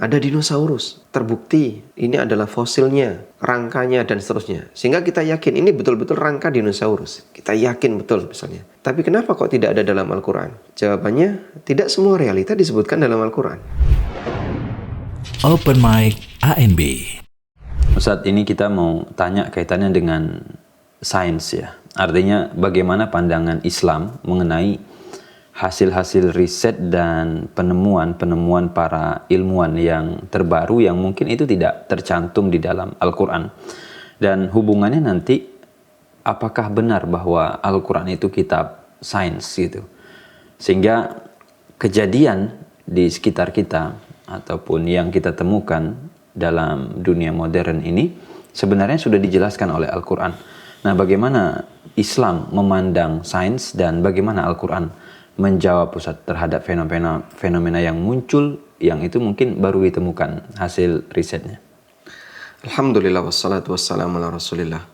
ada dinosaurus, terbukti ini adalah fosilnya, rangkanya, dan seterusnya. Sehingga kita yakin ini betul-betul rangka dinosaurus. Kita yakin betul misalnya. Tapi kenapa kok tidak ada dalam Al-Quran? Jawabannya, tidak semua realita disebutkan dalam Al-Quran. Open Mic ANB. Ustadz, ini kita mau tanya kaitannya dengan sains ya. Artinya bagaimana pandangan Islam mengenai hasil-hasil riset dan penemuan-penemuan para ilmuwan yang terbaru yang mungkin itu tidak tercantum di dalam Al-Quran. Dan hubungannya nanti, apakah benar bahwa Al-Quran itu kitab sains gitu. Sehingga kejadian di sekitar kita ataupun yang kita temukan dalam dunia modern ini sebenarnya sudah dijelaskan oleh Al-Quran. Nah, bagaimana Islam memandang sains dan bagaimana Al-Quran menjawab pusat terhadap fenomena yang muncul yang itu mungkin baru ditemukan hasil risetnya? Alhamdulillah wassalatu wassalamu ala rasulillah.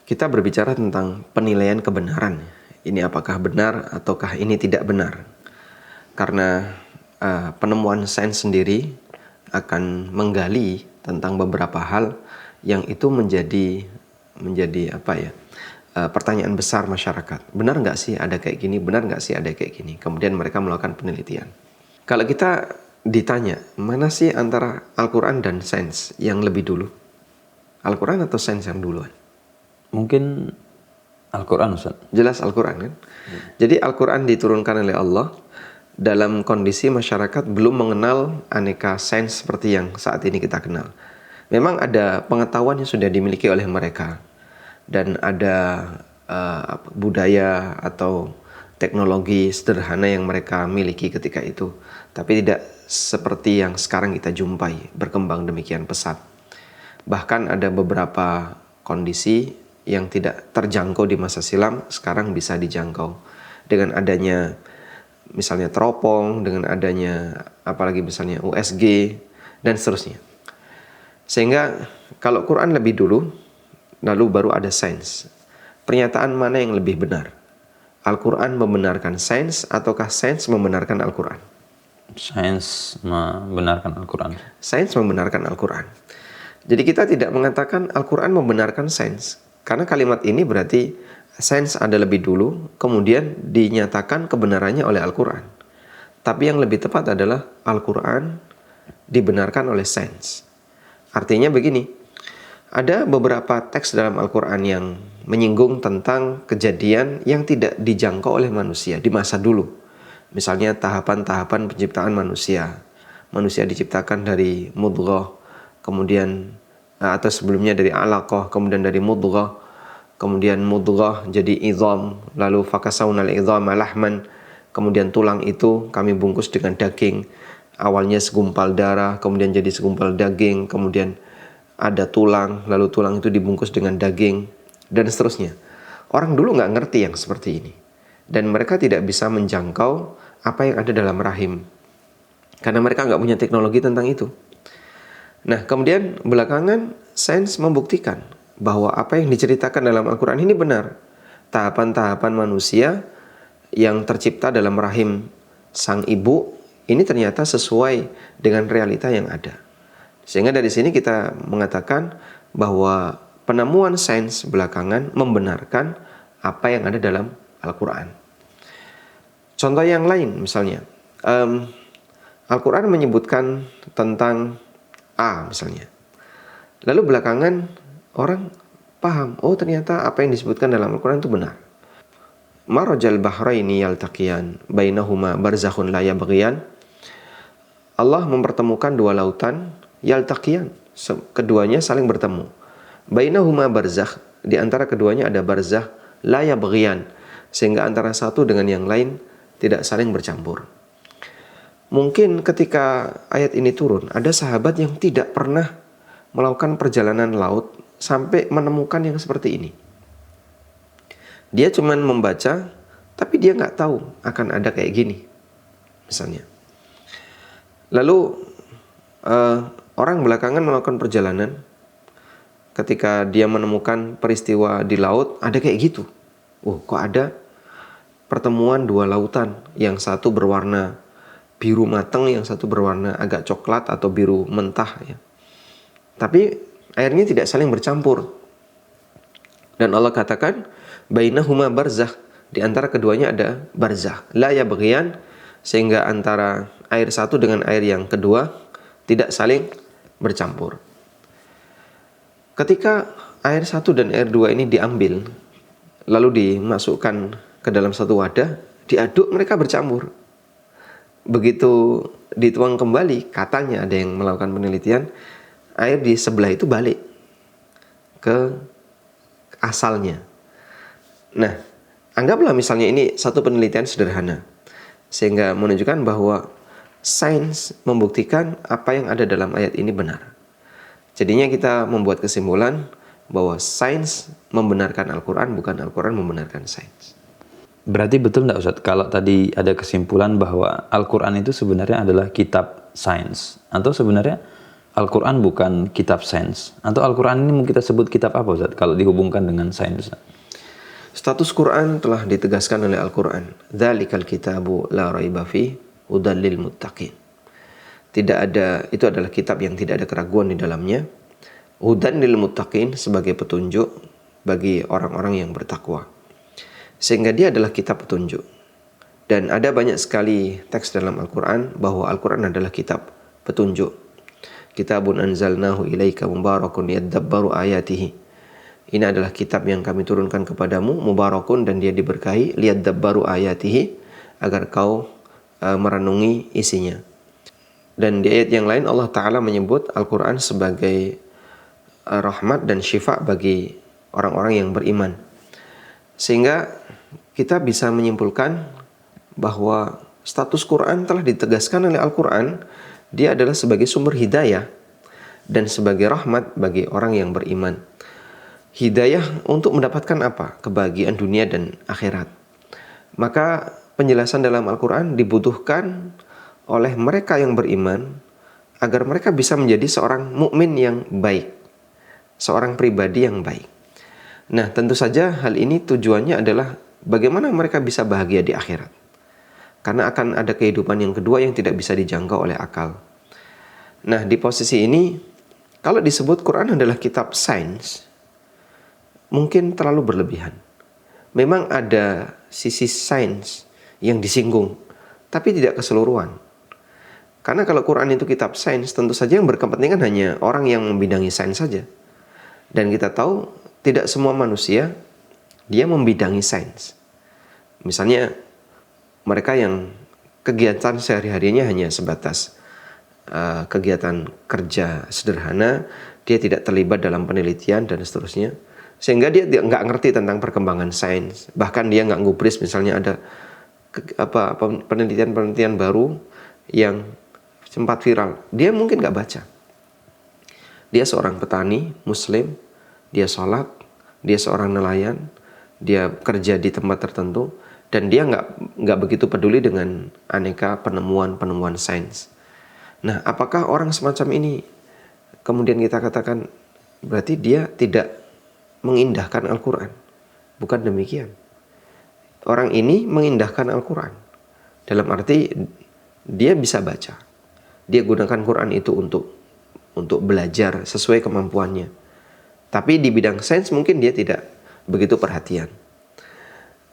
Kita berbicara tentang penilaian kebenaran. Ini apakah benar ataukah ini tidak benar? Karena penemuan sains sendiri akan menggali tentang beberapa hal yang itu menjadi pertanyaan besar masyarakat. Benar nggak sih ada kayak gini? Benar nggak sih ada kayak gini? Kemudian mereka melakukan penelitian. Kalau kita ditanya, mana sih antara Al-Quran dan sains yang lebih dulu? Al-Quran atau sains yang duluan? Mungkin Al-Quran, Ustaz. Jelas Al-Quran kan? Jadi Al-Quran diturunkan oleh Allah dalam kondisi masyarakat belum mengenal aneka sains seperti yang saat ini kita kenal. Memang ada pengetahuan yang sudah dimiliki oleh mereka. Dan ada budaya atau teknologi sederhana yang mereka miliki ketika itu. Tapi tidak seperti yang sekarang kita jumpai, berkembang demikian pesat. Bahkan ada beberapa kondisi yang tidak terjangkau di masa silam, sekarang bisa dijangkau. Dengan adanya misalnya teropong, dengan adanya apalagi misalnya USG, dan seterusnya. Sehingga kalau Quran lebih dulu, lalu baru ada sains. Pernyataan mana yang lebih benar? Al-Quran membenarkan sains ataukah sains membenarkan Al-Quran? Sains membenarkan Al-Quran. Sains membenarkan Al-Quran. Jadi kita tidak mengatakan Al-Quran membenarkan sains. Karena kalimat ini berarti sains ada lebih dulu, kemudian dinyatakan kebenarannya oleh Al-Quran. Tapi yang lebih tepat adalah Al-Quran dibenarkan oleh sains. Artinya begini, ada beberapa teks dalam Al-Quran yang menyinggung tentang kejadian yang tidak dijangkau oleh manusia di masa dulu. Misalnya tahapan-tahapan penciptaan manusia. Manusia diciptakan dari mudghah, kemudian atau sebelumnya dari alaqah, kemudian dari mudghah, kemudian mudghah jadi idham, lalu fakasawnal idhama lahman, kemudian tulang itu kami bungkus dengan daging. Awalnya segumpal darah, kemudian jadi segumpal daging, kemudian ada tulang, lalu tulang itu dibungkus dengan daging, dan seterusnya. Orang dulu nggak ngerti yang seperti ini. Dan mereka tidak bisa menjangkau apa yang ada dalam rahim. Karena mereka nggak punya teknologi tentang itu. Nah, kemudian belakangan sains membuktikan bahwa apa yang diceritakan dalam Al-Quran ini benar. Tahapan-tahapan manusia yang tercipta dalam rahim sang ibu, ini ternyata sesuai dengan realita yang ada. Sehingga dari sini kita mengatakan bahwa penemuan sains belakangan membenarkan apa yang ada dalam Al-Quran. Contoh yang lain misalnya, Al-Quran menyebutkan tentang A misalnya. Lalu belakangan orang paham, oh ternyata apa yang disebutkan dalam Al-Quran itu benar. Marajal bahraini yaltaqiyan bainahuma barzakhun la yabghiyan. Allah mempertemukan dua lautan yaltaqiyan, keduanya saling bertemu. Bainahuma barzakh, di antara keduanya ada barzakh la yabghiyan, sehingga antara satu dengan yang lain tidak saling bercampur. Mungkin ketika ayat ini turun, ada sahabat yang tidak pernah melakukan perjalanan laut sampai menemukan yang seperti ini. Dia cuma membaca, tapi dia nggak tahu akan ada kayak gini, misalnya. Lalu orang belakangan melakukan perjalanan, ketika dia menemukan peristiwa di laut, ada kayak gitu. Kok ada pertemuan dua lautan, yang satu berwarna biru matang, yang satu berwarna agak coklat atau biru mentah ya. Tapi airnya tidak saling bercampur. Dan Allah katakan bainahuma barzakh, di antara keduanya ada barzakh, la yabghiyan, sehingga antara air satu dengan air yang kedua tidak saling bercampur. Ketika air satu dan air dua ini diambil lalu dimasukkan ke dalam satu wadah, diaduk, mereka bercampur. Begitu dituang kembali, katanya ada yang melakukan penelitian, air di sebelah itu balik ke asalnya. Nah, anggaplah misalnya ini satu penelitian sederhana, sehingga menunjukkan bahwa sains membuktikan apa yang ada dalam ayat ini benar. Jadinya kita membuat kesimpulan bahwa sains membenarkan Al-Quran, bukan Al-Quran membenarkan sains. Berarti betul nggak Ustadz kalau tadi ada kesimpulan bahwa Al-Quran itu sebenarnya adalah kitab sains, atau sebenarnya Al-Quran bukan kitab sains, atau Al-Quran ini kita sebut kitab apa Ustadz kalau dihubungkan dengan sains? Status Quran telah ditegaskan oleh Al-Quran. Dzalikal kitabu la raiba fi hudal lil muttaqin. Tidak ada, itu adalah kitab yang tidak ada keraguan di dalamnya. Hudan lil muttaqin, sebagai petunjuk bagi orang-orang yang bertakwa. Sehingga dia adalah kitab petunjuk. Dan ada banyak sekali teks dalam Al-Quran bahwa Al-Quran adalah kitab petunjuk. Kitabun anzalnahu ilaika mubarakun yadabbaru ayatihi. Ini adalah kitab yang kami turunkan kepadamu, mubarakun, dan dia diberkahi, liyadabbaru ayatihi, agar kau merenungi isinya. Dan di ayat yang lain Allah Ta'ala menyebut Al-Quran sebagai rahmat dan syifa bagi orang-orang yang beriman. Sehingga kita bisa menyimpulkan bahwa status Quran telah ditegaskan oleh Al-Quran. Dia adalah sebagai sumber hidayah dan sebagai rahmat bagi orang yang beriman. Hidayah untuk mendapatkan apa? Kebahagiaan dunia dan akhirat. Maka penjelasan dalam Al-Quran dibutuhkan oleh mereka yang beriman agar mereka bisa menjadi seorang mukmin yang baik, seorang pribadi yang baik. Nah, tentu saja hal ini tujuannya adalah bagaimana mereka bisa bahagia di akhirat. Karena akan ada kehidupan yang kedua yang tidak bisa dijangkau oleh akal. Nah, di posisi ini, kalau disebut Quran adalah kitab sains, mungkin terlalu berlebihan. Memang ada sisi sains yang disinggung, tapi tidak keseluruhan. Karena kalau Quran itu kitab sains, tentu saja yang berkepentingan hanya orang yang membidangi sains saja. Dan kita tahu tidak semua manusia dia membidangi sains. Misalnya mereka yang kegiatan sehari-harinya hanya sebatas kegiatan kerja sederhana, dia tidak terlibat dalam penelitian dan seterusnya, sehingga dia nggak ngerti tentang perkembangan sains. Bahkan dia nggak ngubris misalnya ada penelitian-penelitian baru yang sempat viral, dia mungkin nggak baca. Dia seorang petani Muslim, dia sholat, dia seorang nelayan, dia kerja di tempat tertentu, dan dia nggak begitu peduli dengan aneka penemuan sains. Nah, apakah orang semacam ini kemudian kita katakan berarti dia tidak mengindahkan Al-Quran? Bukan demikian. Orang ini mengindahkan Al-Quran dalam arti dia bisa baca, dia gunakan Quran itu untuk belajar sesuai kemampuannya. Tapi di bidang sains mungkin dia tidak begitu perhatian.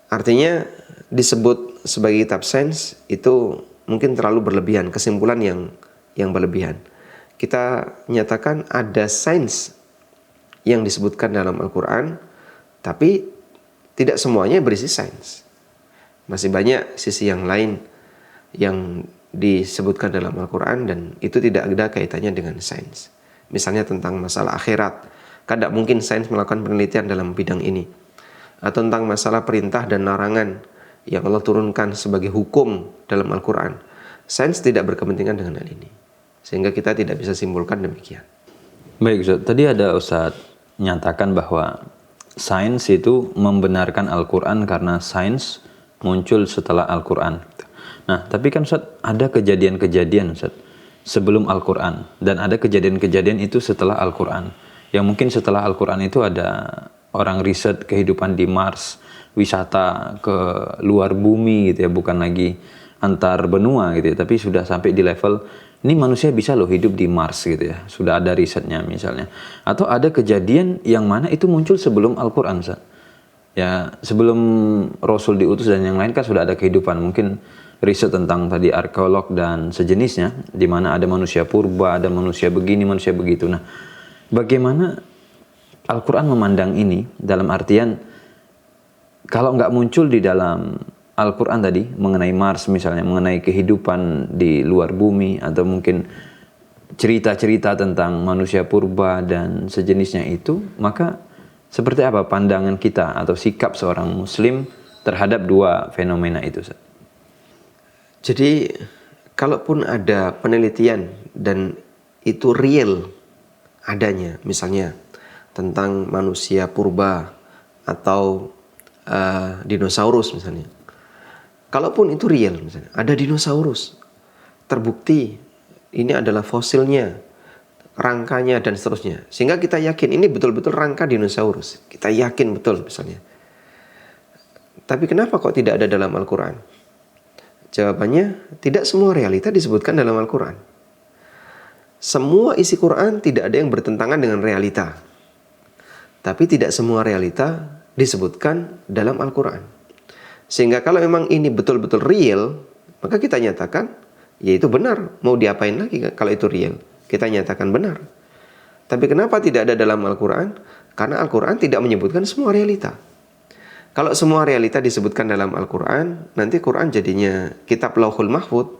Artinya disebut sebagai kitab sains itu mungkin terlalu berlebihan, kesimpulan yang berlebihan. Kita nyatakan ada sains yang disebutkan dalam Al-Quran, tapi tidak semuanya berisi sains. Masih banyak sisi yang lain yang disebutkan dalam Al-Quran dan itu tidak ada kaitannya dengan sains. Misalnya tentang masalah akhirat, tidak mungkin sains melakukan penelitian dalam bidang ini. Atau tentang masalah perintah dan larangan yang Allah turunkan sebagai hukum dalam Al-Quran. Sains tidak berkepentingan dengan hal ini, sehingga kita tidak bisa simpulkan demikian. Baik Ustaz, tadi ada Ustaz nyatakan bahwa sains itu membenarkan Al-Quran karena sains muncul setelah Al-Quran. Nah, tapi kan Ustaz, ada kejadian-kejadian Ustaz sebelum Al-Quran, dan ada kejadian-kejadian itu setelah Al-Quran. Yang mungkin setelah Al-Quran itu ada orang riset kehidupan di Mars, wisata ke luar bumi gitu ya, bukan lagi antar benua gitu ya, tapi sudah sampai di level ini manusia bisa loh hidup di Mars gitu ya. Sudah ada risetnya misalnya. Atau ada kejadian yang mana itu muncul sebelum Al-Qur'an, Ustaz. Ya, sebelum Rasul diutus dan yang lain kan sudah ada kehidupan. Mungkin riset tentang tadi arkeolog dan sejenisnya, di mana ada manusia purba, ada manusia begini, manusia begitu. Nah, bagaimana Al-Quran memandang ini dalam artian kalau nggak muncul di dalam Al-Quran tadi mengenai Mars misalnya, mengenai kehidupan di luar bumi, atau mungkin cerita-cerita tentang manusia purba dan sejenisnya itu, maka seperti apa pandangan kita atau sikap seorang muslim terhadap dua fenomena itu, Ustaz? Jadi kalaupun ada penelitian dan itu real adanya, misalnya tentang manusia purba atau dinosaurus misalnya, kalaupun itu real, misalnya ada dinosaurus terbukti ini adalah fosilnya, rangkanya dan seterusnya, sehingga kita yakin ini betul-betul rangka dinosaurus, kita yakin betul misalnya. Tapi kenapa kok tidak ada dalam Al-Quran? Jawabannya, tidak semua realita disebutkan dalam Al-Quran. Semua isi Quran tidak ada yang bertentangan dengan realita, tapi tidak semua realita disebutkan dalam Al-Quran. Sehingga kalau memang ini betul-betul real, maka kita nyatakan, ya itu benar. Mau diapain lagi kalau itu real? Kita nyatakan benar. Tapi kenapa tidak ada dalam Al-Quran? Karena Al-Quran tidak menyebutkan semua realita. Kalau semua realita disebutkan dalam Al-Quran, nanti Quran jadinya kitab Lauhul Mahfudz,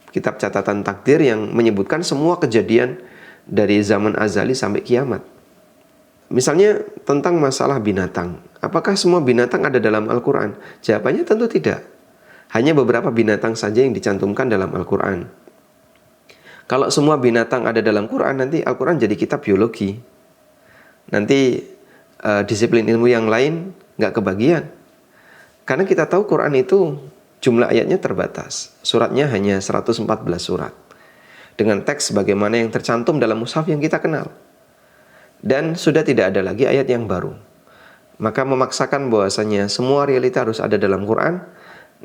kitab catatan takdir yang menyebutkan semua kejadian dari zaman azali sampai kiamat. Misalnya tentang masalah binatang. Apakah semua binatang ada dalam Al-Quran? Jawabannya tentu tidak. Hanya beberapa binatang saja yang dicantumkan dalam Al-Quran. Kalau semua binatang ada dalam Quran, nanti Al-Quran jadi kitab biologi. Nanti disiplin ilmu yang lain nggak kebagian. Karena kita tahu Quran itu jumlah ayatnya terbatas. Suratnya hanya 114 surat. Dengan teks sebagaimana yang tercantum dalam mushaf yang kita kenal. Dan sudah tidak ada lagi ayat yang baru. Maka memaksakan bahwasanya semua realita harus ada dalam Quran,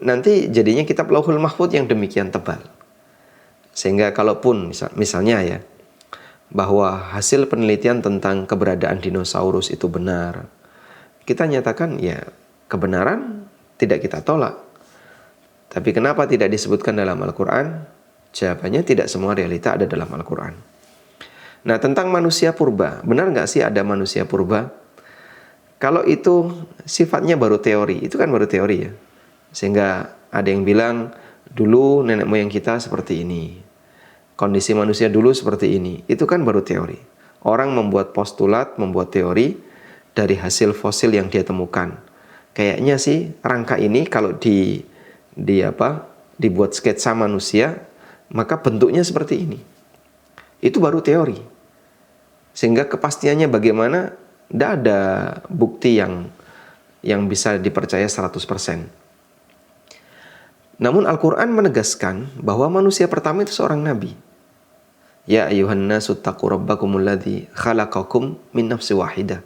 nanti jadinya kitab Lauhul Mahfudz yang demikian tebal. Sehingga kalaupun misalnya ya, bahwa hasil penelitian tentang keberadaan dinosaurus itu benar, kita nyatakan ya kebenaran tidak kita tolak. Tapi kenapa tidak disebutkan dalam Al-Quran? Jawabannya tidak semua realita ada dalam Al-Quran. Nah, tentang manusia purba, benar nggak sih ada manusia purba? Kalau itu sifatnya baru teori, itu kan baru teori ya. Sehingga ada yang bilang dulu nenek moyang kita seperti ini, kondisi manusia dulu seperti ini, itu kan baru teori. Orang membuat postulat, membuat teori dari hasil fosil yang dia temukan. Kayaknya sih rangka ini kalau dibuat sketsa manusia, maka bentuknya seperti ini. Itu baru teori. Sehingga kepastiannya bagaimana, tidak ada bukti yang bisa dipercaya 100%. Namun Al-Quran menegaskan bahwa manusia pertama itu seorang nabi. Ya ayyuhan nasu taqu rabbakumul ladzi khalaqakum min nafsin wahidah.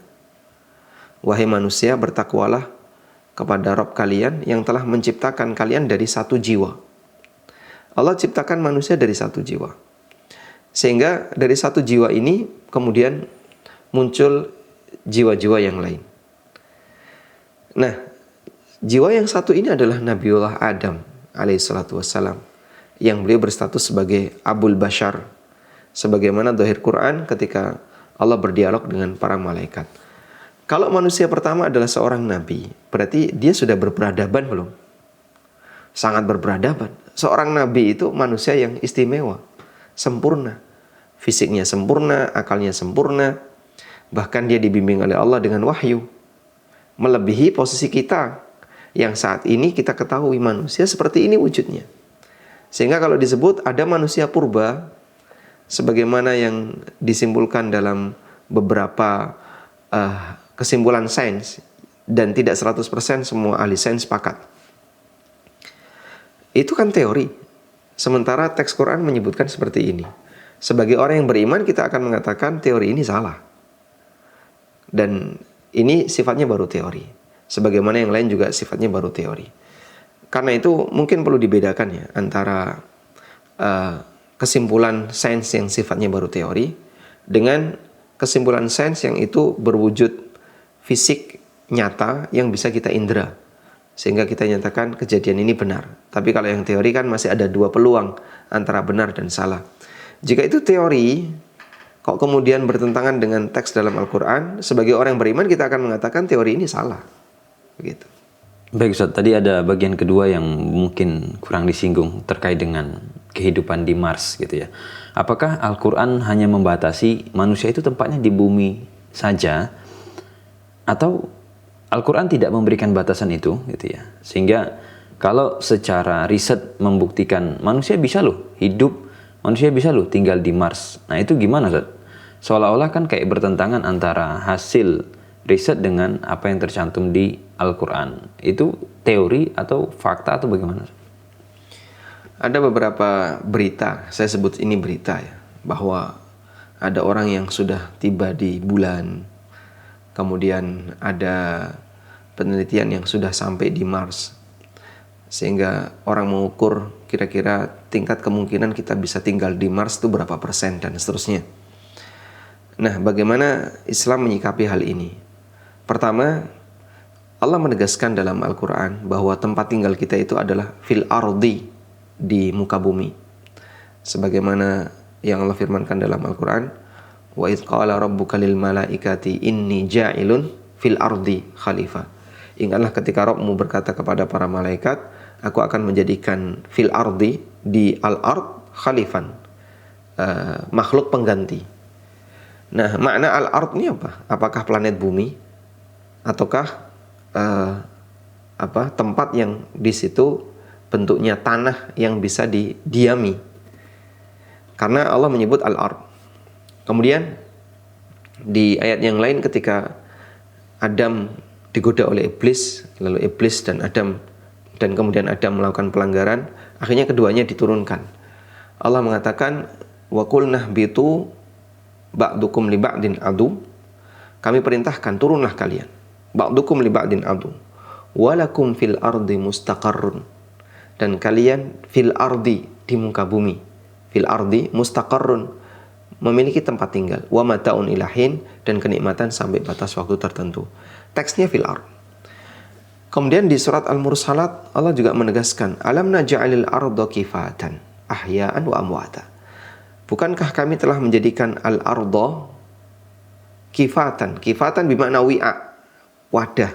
Wahai manusia, bertakwalah kepada Rabb kalian yang telah menciptakan kalian dari satu jiwa. Allah ciptakan manusia dari satu jiwa. Sehingga dari satu jiwa ini kemudian muncul jiwa-jiwa yang lain. Nah, jiwa yang satu ini adalah Nabiullah Adam alaihissalatu wassalam, yang beliau berstatus sebagai Abul Bashar, sebagaimana zahir Quran ketika Allah berdialog dengan para malaikat. Kalau manusia pertama adalah seorang nabi, berarti dia sudah berperadaban belum? Sangat berperadaban. Seorang nabi itu manusia yang istimewa, sempurna. Fisiknya sempurna, akalnya sempurna. Bahkan dia dibimbing oleh Allah dengan wahyu. Melebihi posisi kita yang saat ini kita ketahui manusia seperti ini wujudnya. Sehingga kalau disebut ada manusia purba, sebagaimana yang disimpulkan dalam beberapa kesimpulan sains, dan tidak 100% semua ahli sains sepakat. Itu kan teori. Sementara teks Quran menyebutkan seperti ini. Sebagai orang yang beriman, kita akan mengatakan teori ini salah. Dan ini sifatnya baru teori. Sebagaimana yang lain juga sifatnya baru teori. karena itu mungkin perlu dibedakan ya antara kesimpulan sains yang sifatnya baru teori dengan kesimpulan sains yang itu berwujud fisik nyata yang bisa kita indera sehingga kita nyatakan kejadian ini benar. Tapi kalau yang teori kan masih ada dua peluang antara benar dan salah. Jika itu teori kok kemudian bertentangan dengan teks dalam Al-Quran, sebagai orang beriman kita akan mengatakan teori ini salah. Begitu. Baik Ustaz, tadi ada bagian kedua yang mungkin kurang disinggung terkait dengan kehidupan di Mars gitu ya. Apakah Al-Quran hanya membatasi manusia itu tempatnya di bumi saja, atau Al-Quran tidak memberikan batasan itu gitu ya? Sehingga kalau secara riset membuktikan manusia bisa loh hidup, manusia bisa loh tinggal di Mars. Nah itu gimana Ustaz? Seolah-olah kan kayak bertentangan antara hasil riset dengan apa yang tercantum di Al-Quran. Itu teori atau fakta atau bagaimana? Ada beberapa berita, saya sebut ini berita ya, bahwa ada orang yang sudah tiba di bulan, kemudian ada penelitian yang sudah sampai di Mars, sehingga orang mengukur kira-kira tingkat kemungkinan kita bisa tinggal di Mars itu berapa persen dan seterusnya. Nah, bagaimana Islam menyikapi hal ini? Pertama, Allah menegaskan dalam Al-Quran bahwa tempat tinggal kita itu adalah fil ardi, di muka bumi. Sebagaimana yang Allah firmankan dalam Al-Quran, wa idh qala rabbuka lil malaikati inni ja'ilun fil ardi khalifah. Ingatlah ketika Rabbmu berkata kepada para malaikat, aku akan menjadikan fil ardi, di al-ard, khalifan, makhluk pengganti. Nah, makna al-ard ini apa? Apakah planet bumi? Ataukah tempat yang di situ bentuknya tanah yang bisa didiami? Karena Allah menyebut al-ard. Kemudian di ayat yang lain ketika Adam digoda oleh iblis, lalu iblis dan Adam dan kemudian Adam melakukan pelanggaran, akhirnya keduanya diturunkan. Allah mengatakan wa qulna bitu ba'dukum li ba'din adu. Kami perintahkan turunlah kalian. Ba'dukum li ba'din adu. Walakum fil ardi mustaqarrun. Dan kalian fil ardi, di muka bumi. Fil ardi mustaqarrun, memiliki tempat tinggal. Wa mata'un ilahin, dan kenikmatan sampai batas waktu tertentu. Teksnya fil ard. Kemudian di surat Al-Mursalat Allah juga menegaskan, alam naj'alil arda kifatan ahya'an wa amwata. Bukankah kami telah menjadikan al-arda kifatan? Kifatan bermakna wi'a, wadah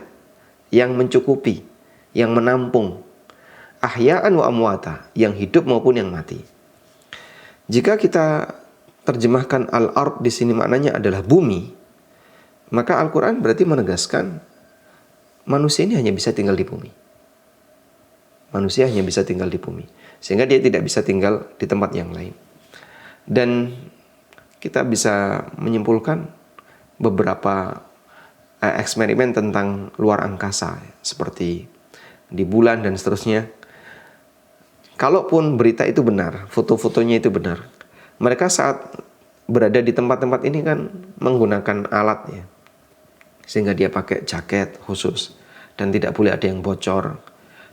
yang mencukupi, yang menampung. Ahya'an wa amwata, yang hidup maupun yang mati. Jika kita terjemahkan al-ard di sini maknanya adalah bumi, maka Al-Quran berarti menegaskan manusia ini hanya bisa tinggal di bumi. Manusia hanya bisa tinggal di bumi, sehingga dia tidak bisa tinggal di tempat yang lain. Dan kita bisa menyimpulkan beberapa eksperimen tentang luar angkasa, seperti di bulan dan seterusnya. Kalaupun berita itu benar, foto-fotonya itu benar, mereka saat berada di tempat-tempat ini kan menggunakan alat ya, sehingga dia pakai jaket khusus dan tidak boleh ada yang bocor.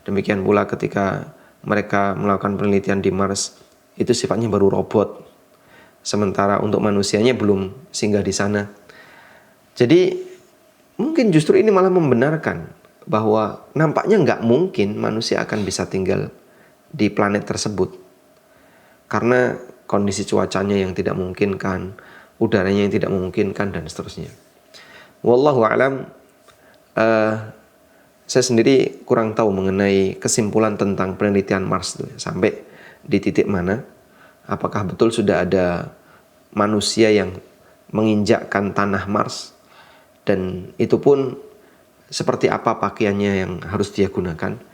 Demikian pula ketika mereka melakukan penelitian di Mars, itu sifatnya baru robot, sementara untuk manusianya belum singgah di sana. Jadi mungkin justru ini malah membenarkan bahwa nampaknya nggak mungkin manusia akan bisa tinggal di planet tersebut, karena kondisi cuacanya yang tidak memungkinkan, udaranya yang tidak memungkinkan, dan seterusnya. Wallahu a'lam. Saya sendiri kurang tahu mengenai kesimpulan tentang penelitian Mars itu, sampai di titik mana, apakah betul sudah ada manusia yang menginjakkan tanah Mars, dan itu pun seperti apa pakaiannya yang harus dia gunakan.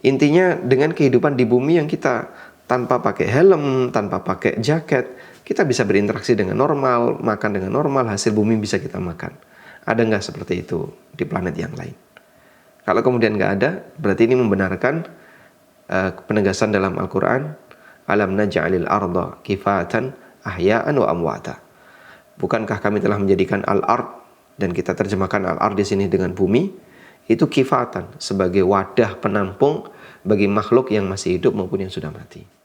Intinya dengan kehidupan di bumi yang kita tanpa pakai helm, tanpa pakai jaket, kita bisa berinteraksi dengan normal, makan dengan normal, hasil bumi bisa kita makan. Ada nggak seperti itu di planet yang lain? Kalau kemudian nggak ada, berarti ini membenarkan penegasan dalam Al-Quran, alam naj'alil arda kifatan ahya'an wa amwata. Bukankah kami telah menjadikan al-ard, dan kita terjemahkan al-ard di sini dengan bumi, itu kifatan, sebagai wadah penampung bagi makhluk yang masih hidup maupun yang sudah mati.